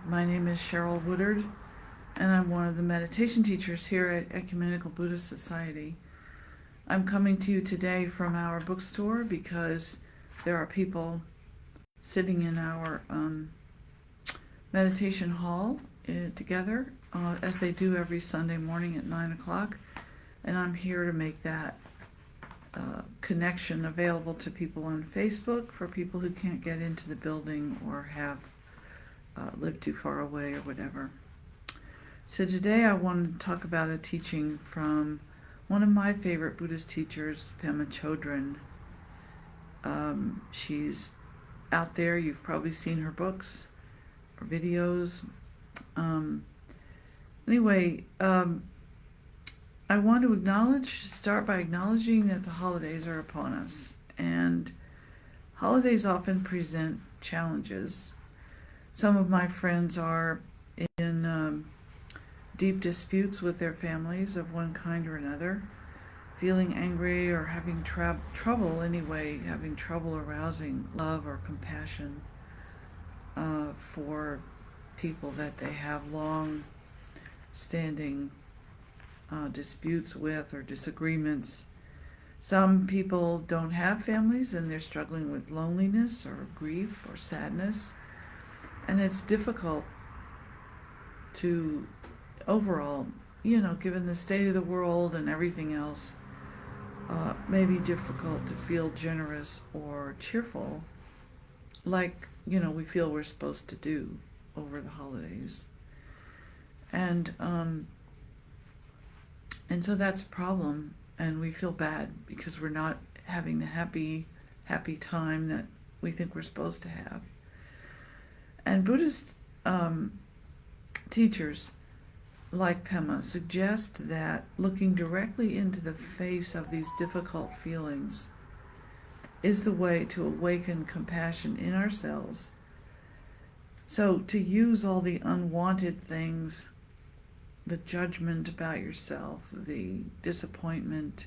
My name is Cheryl Woodard, and I'm one of the meditation teachers here at Ecumenical Buddhist Society. I'm coming to you today from our bookstore because there are people sitting in our meditation hall together as they do every Sunday morning at 9 o'clock, and I'm here to make that connection available to people on Facebook for people who can't get into the building or have live too far away or whatever. So today I want to talk about a teaching from one of my favorite Buddhist teachers, Pema. She's out there. You've probably seen her books or videos. I want to start by acknowledging that the holidays are upon us, and holidays often present challenges. Some of my friends are in deep disputes with their families of one kind or another, feeling angry or having trouble arousing love or compassion for people that they have long-standing disputes with or disagreements. Some people don't have families and they're struggling with loneliness or grief or sadness. And it's difficult to, overall, given the state of the world and everything else, may be difficult to feel generous or cheerful like, we feel we're supposed to do over the holidays. And so that's a problem, and we feel bad because we're not having the happy time that we think we're supposed to have. And Buddhist teachers like Pema suggest that looking directly into the face of these difficult feelings is the way to awaken compassion in ourselves. So to use all the unwanted things, the judgment about yourself, the disappointment,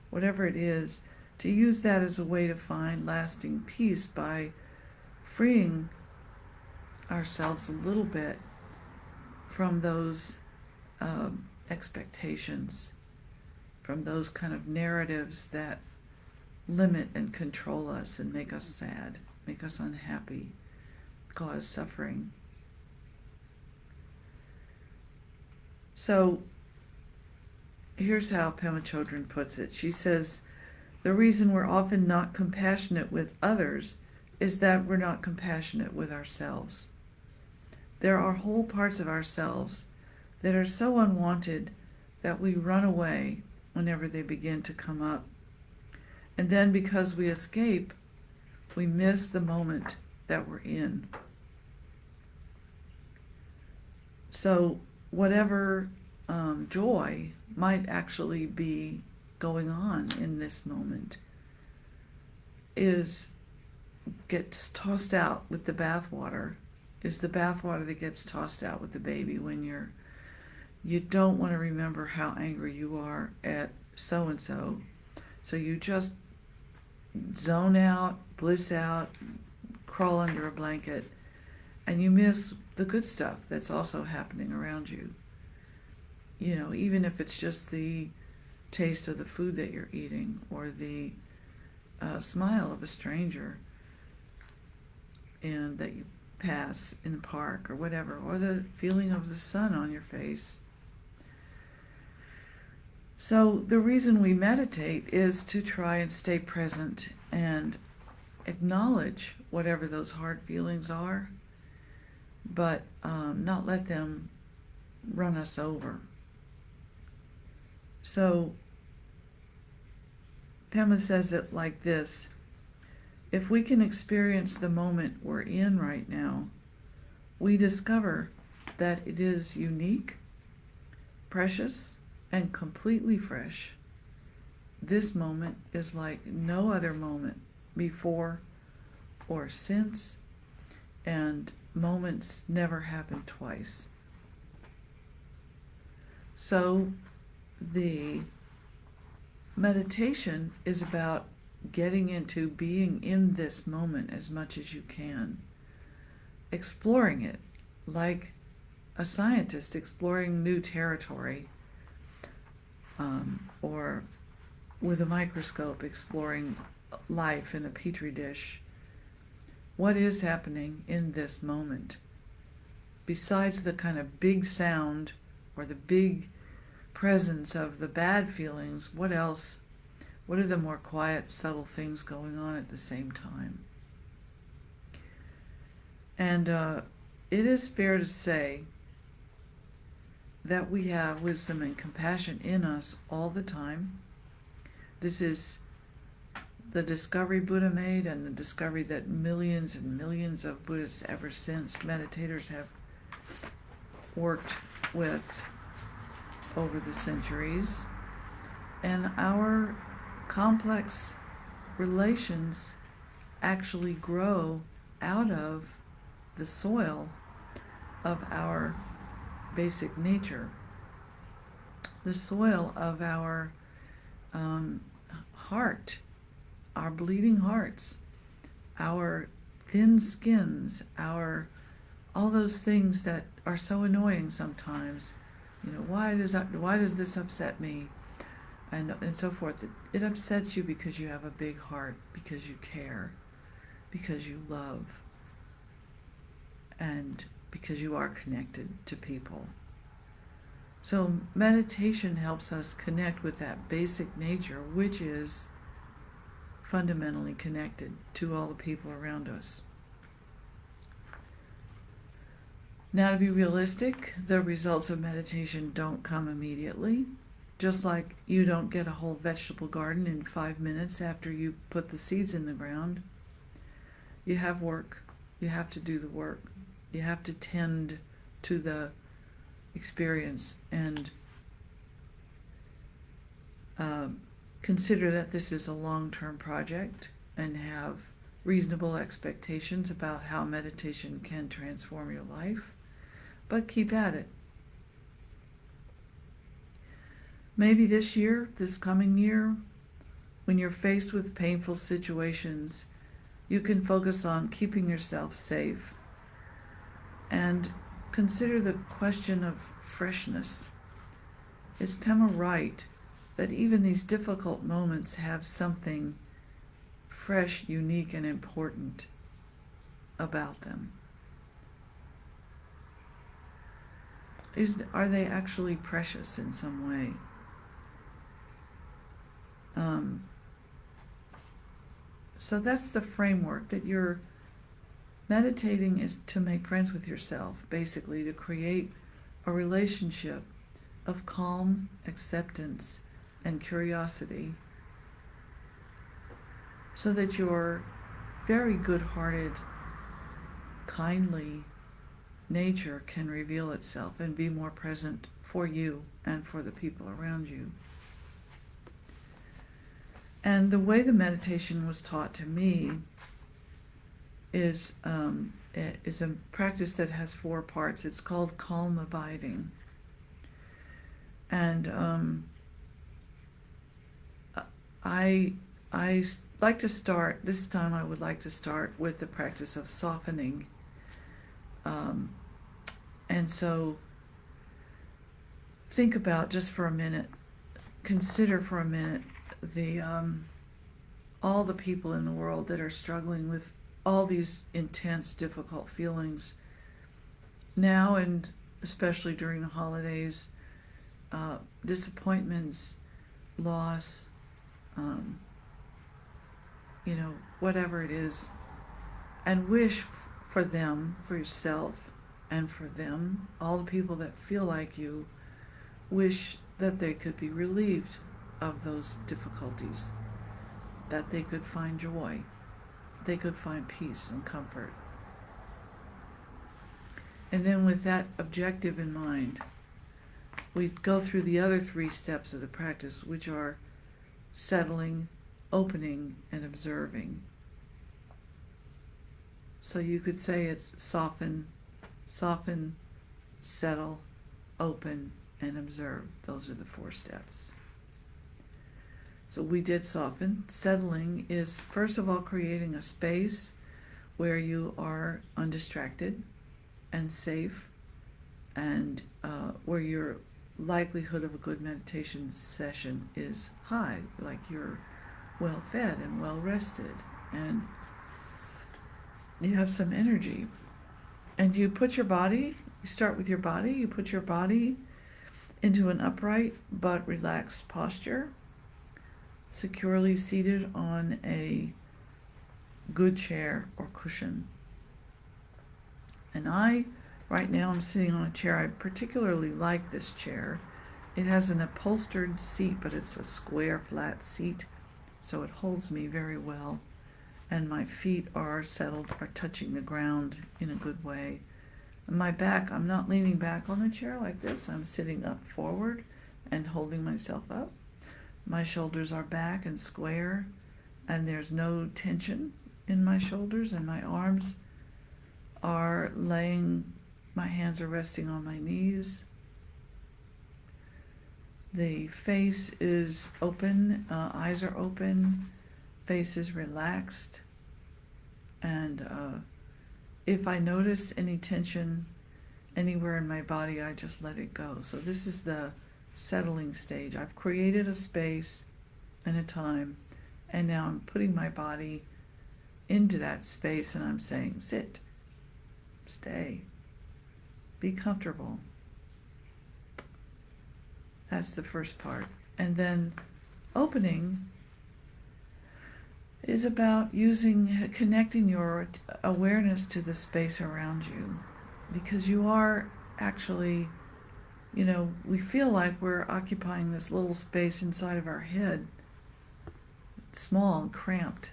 whatever it is, to use that as a way to find lasting peace by freeing ourselves a little bit from those expectations, from those kind of narratives that limit and control us and make us sad, make us unhappy, cause suffering. So here's how Pema Chodron puts it. She says, the reason we're often not compassionate with others is that we're not compassionate with ourselves. There are whole parts of ourselves that are so unwanted that we run away whenever they begin to come up. And then because we escape, we miss the moment that we're in. So whatever joy might actually be going on in this moment gets tossed out with the bathwater. Is the bathwater that gets tossed out with the baby when you don't want to remember how angry you are at so-and-so. So you just zone out, bliss out, crawl under a blanket, and you miss the good stuff that's also happening around you. Even if it's just the taste of the food that you're eating or the smile of a stranger and that you pass in the park or whatever, or the feeling of the sun on your face. So the reason we meditate is to try and stay present and acknowledge whatever those hard feelings are, but not let them run us over. So Pema says it like this: if we can experience the moment we're in right now, we discover that it is unique, precious, and completely fresh. This moment is like no other moment before or since, and moments never happen twice. So the meditation is about getting into being in this moment as much as you can, exploring it like a scientist exploring new territory, or with a microscope exploring life in a petri dish. What is happening in this moment? Besides the kind of big sound or the big presence of the bad feelings, what else? What are the more quiet, subtle things going on at the same time? And it is fair to say that we have wisdom and compassion in us all the time. This is the discovery Buddha made, and the discovery that millions and millions of Buddhists ever since, meditators, have worked with over the centuries. And our complex relations actually grow out of the soil of our basic nature, the soil of our heart, our bleeding hearts, our thin skins, all those things that are so annoying sometimes. Why does this upset me? And so forth. It upsets you because you have a big heart, because you care, because you love, and because you are connected to people. So meditation helps us connect with that basic nature, which is fundamentally connected to all the people around us. Now, to be realistic, the results of meditation don't come immediately. Just like you don't get a whole vegetable garden in 5 minutes after you put the seeds in the ground. You have work. You have to do the work. You have to tend to the experience and consider that this is a long-term project and have reasonable expectations about how meditation can transform your life, but keep at it. Maybe this coming year, when you're faced with painful situations, you can focus on keeping yourself safe and consider the question of freshness. Is Pema right that even these difficult moments have something fresh, unique, and important about them? Are they actually precious in some way? So that's the framework, that you're meditating is to make friends with yourself, basically to create a relationship of calm acceptance and curiosity, so that your very good-hearted, kindly nature can reveal itself and be more present for you and for the people around you. And the way the meditation was taught to me is a practice that has 4 parts. It's called calm abiding. And I like to start, this time I would like to start with the practice of softening. And so think about, just for a minute, consider for a minute all the people in the world that are struggling with all these intense, difficult feelings now, and especially during the holidays, disappointments, loss, whatever it is, and wish for them, for yourself, and for them, all the people that feel like you, wish that they could be relieved of those difficulties, that they could find joy, they could find peace and comfort. And then with that objective in mind, we go through the other 3 steps of the practice, which are settling, opening, and observing. So you could say it's soften, settle, open, and observe. Those are the 4 steps. So we did soften. Settling is, first of all, creating a space where you are undistracted. and safe, and where your likelihood of a good meditation session is high, like you're well fed and well rested, and you have some energy. And you start with your body, you put your body into an upright but relaxed posture, securely seated on a good chair or cushion. And right now, I'm sitting on a chair. I particularly like this chair. It has an upholstered seat, but it's a square, flat seat, so it holds me very well. And my feet are touching the ground in a good way. And my back, I'm not leaning back on the chair like this. I'm sitting up forward and holding myself up. My shoulders are back and square, and there's no tension in my shoulders, and my arms are my hands are resting on my knees. The face is open, eyes are open, face is relaxed, and if I notice any tension anywhere in my body, I just let it go. So this is the settling stage. I've created a space and a time, and now I'm putting my body into that space, and I'm saying, sit, stay, be comfortable. That's the first part. And then opening is about connecting your awareness to the space around you, because you are actually, we feel like we're occupying this little space inside of our head, small and cramped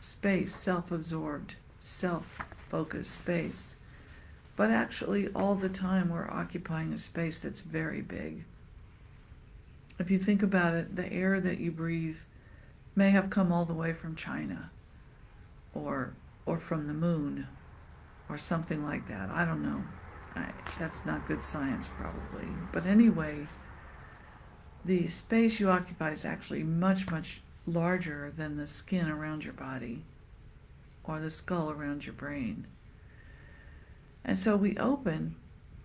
space, self-absorbed, self-focused space. But actually, all the time, we're occupying a space that's very big. If you think about it, the air that you breathe may have come all the way from China, or from the moon, or something like that. I don't know. That's not good science, probably. But anyway, the space you occupy is actually much, much larger than the skin around your body or the skull around your brain. And so we open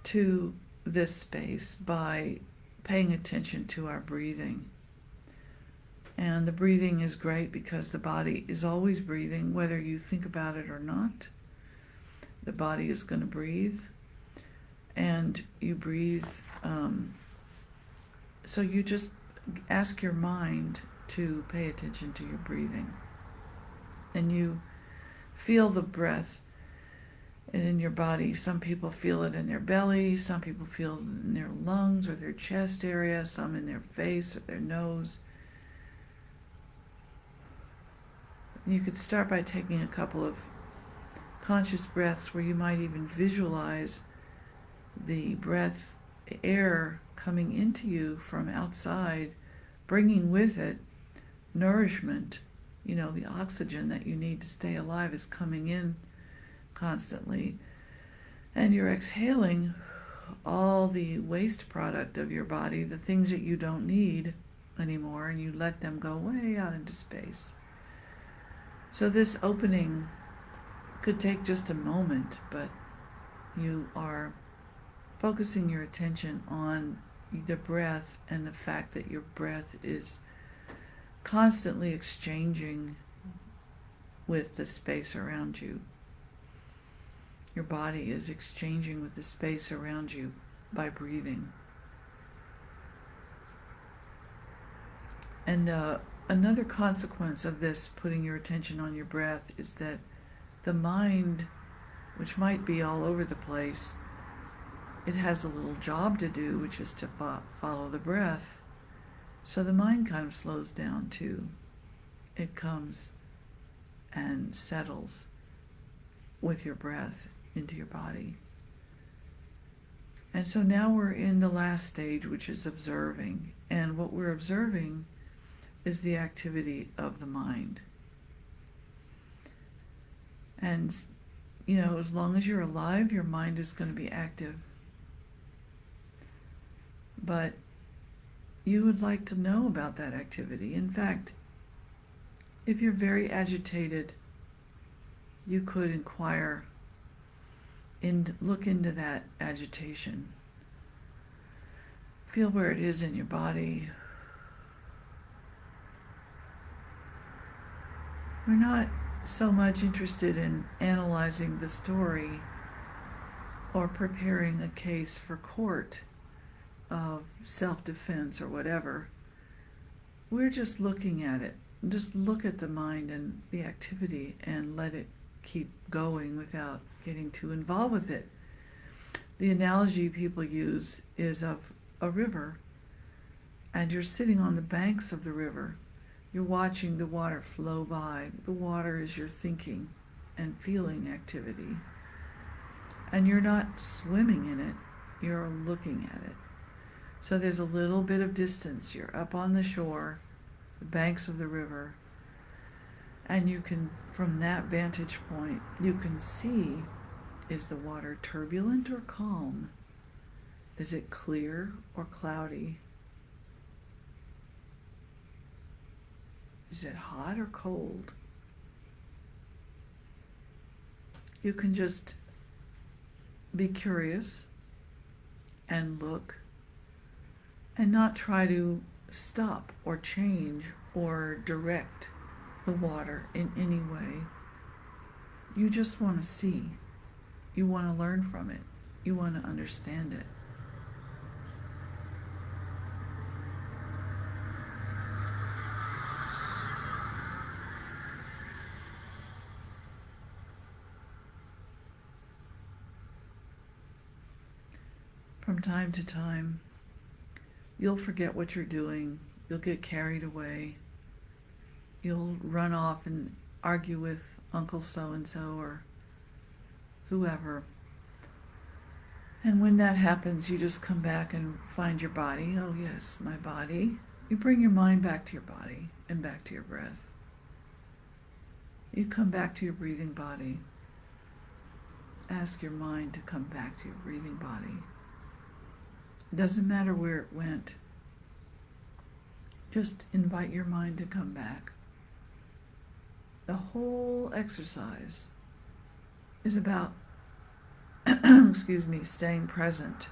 to this space by paying attention to our breathing. And the breathing is great because the body is always breathing, whether you think about it or not. The body is going to breathe, and you breathe. So you just ask your mind to pay attention to your breathing. And you feel the breath in your body. Some people feel it in their belly, some people feel it in their lungs or their chest area, some in their face or their nose. You could start by taking a couple of conscious breaths where you might even visualize the breath, air coming into you from outside, bringing with it nourishment. The oxygen that you need to stay alive is coming in constantly, and you're exhaling all the waste product of your body, the things that you don't need anymore, and you let them go way out into space. So this opening could take just a moment, but you are focusing your attention on the breath and the fact that your breath is constantly exchanging with the space around you. Your body is exchanging with the space around you by breathing. And another consequence of this, putting your attention on your breath, is that the mind, which might be all over the place, it has a little job to do, which is to follow the breath. So the mind kind of slows down too. It comes and settles with your breath into your body. And so now we're in the last stage, which is observing. And what we're observing is the activity of the mind. And, as long as you're alive, your mind is going to be active. But you would like to know about that activity. In fact, if you're very agitated, you could inquire look into that agitation. Feel where it is in your body. We're not so much interested in analyzing the story or preparing a case for court of self-defense or whatever. We're just looking at it. Just look at the mind and the activity and let it keep going without getting too involved with it. The analogy people use is of a river, and you're sitting on the banks of the river. You're watching the water flow by. The water is your thinking and feeling activity. And you're not swimming in it, you're looking at it. So there's a little bit of distance. You're up on the shore, the banks of the river, and you can, from that vantage point, you can see, is the water turbulent or calm? Is it clear or cloudy? Is it hot or cold? You can just be curious and look and not try to stop or change or direct the water in any way. You just want to see. You want to learn from it. You want to understand it. From time to time, you'll forget what you're doing. You'll get carried away. You'll run off and argue with Uncle so-and-so or whoever. And when that happens, you just come back and find your body. Oh yes, my body. You bring your mind back to your body and back to your breath. You come back to your breathing body. Ask your mind to come back to your breathing body. It doesn't matter where it went. Just invite your mind to come back. The whole exercise is about, staying present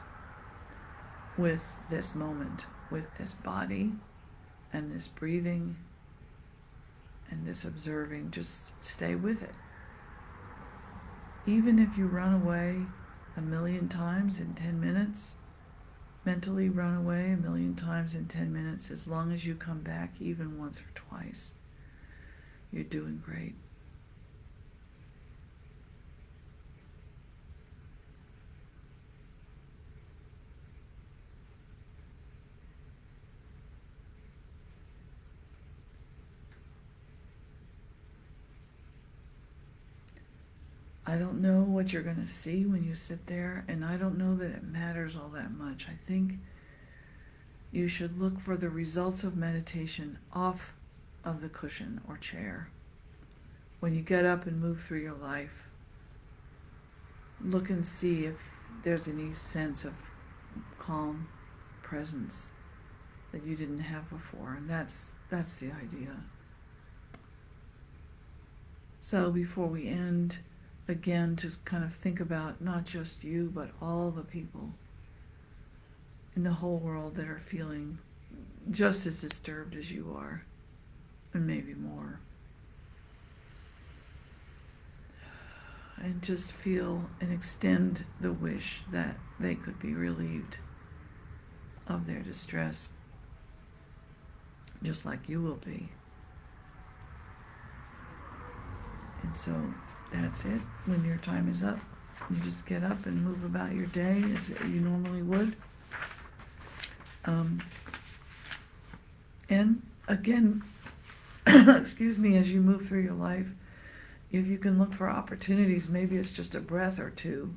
with this moment, with this body and this breathing and this observing. Just stay with it. Even if you run away 1,000,000 times in 10 minutes, mentally run away 1,000,000 times in 10 minutes, as long as you come back even once or twice, you're doing great. I don't know what you're going to see when you sit there, and I don't know that it matters all that much. I think you should look for the results of meditation off of the cushion or chair. When you get up and move through your life, look and see if there's any sense of calm presence that you didn't have before, and that's the idea. So before we end, again, to kind of think about not just you, but all the people in the whole world that are feeling just as disturbed as you are, and maybe more. And just feel and extend the wish that they could be relieved of their distress, just like you will be. And so that's it. When your time is up, you just get up and move about your day as you normally would. And again, as you move through your life, if you can look for opportunities, maybe it's just a breath or two,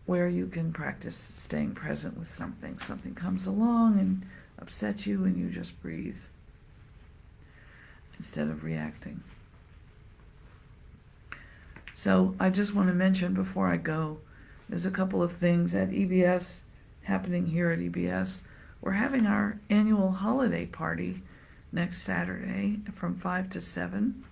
where you can practice staying present with something. Something comes along and upsets you, and you just breathe instead of reacting. So I just want to mention before I go, there's a couple of things at EBS happening here at EBS. We're having our annual holiday party next Saturday from 5 to 7.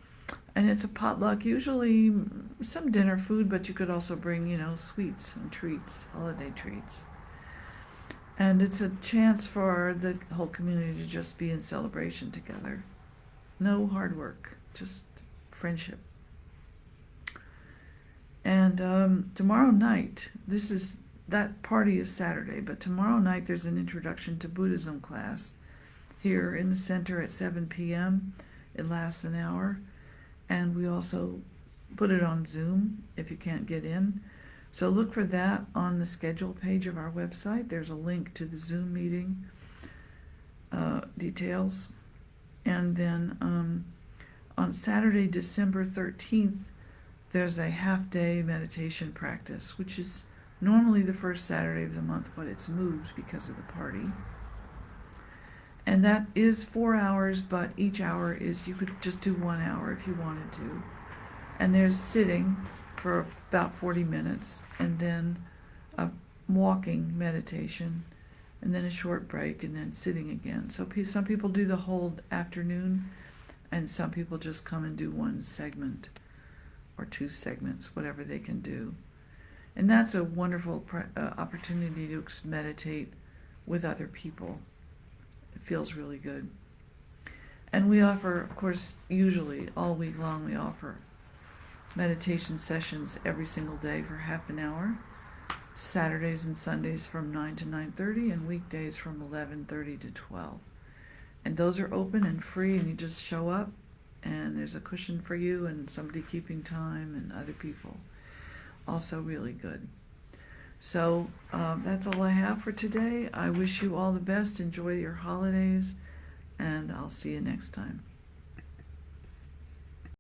And it's a potluck, usually some dinner food, but you could also bring, sweets and treats, holiday treats. And it's a chance for the whole community to just be in celebration together. No hard work, just friendship. And tomorrow night, that party is Saturday, but tomorrow night there's an introduction to Buddhism class here in the center at 7 p.m. It lasts an hour, and we also put it on Zoom if you can't get in. So look for that on the schedule page of our website. There's a link to the Zoom meeting details. And then on Saturday, December 13th, there's a half-day meditation practice, which is normally the first Saturday of the month, but it's moved because of the party. And that is 4 hours, but each hour you could just do 1 hour if you wanted to. And there's sitting for about 40 minutes, and then a walking meditation, and then a short break, and then sitting again. So some people do the whole afternoon, and some people just come and do one segment or 2 segments, whatever they can do. And that's a wonderful opportunity to meditate with other people. It feels really good. And we offer, of course, usually all week long, we offer meditation sessions every single day for half an hour. Saturdays and Sundays from 9 to 9:30, and weekdays from 11:30 to 12. And those are open and free, and you just show up, and there's a cushion for you and somebody keeping time and other people. Also really good. So that's all I have for today. I wish you all the best. Enjoy your holidays, and I'll see you next time.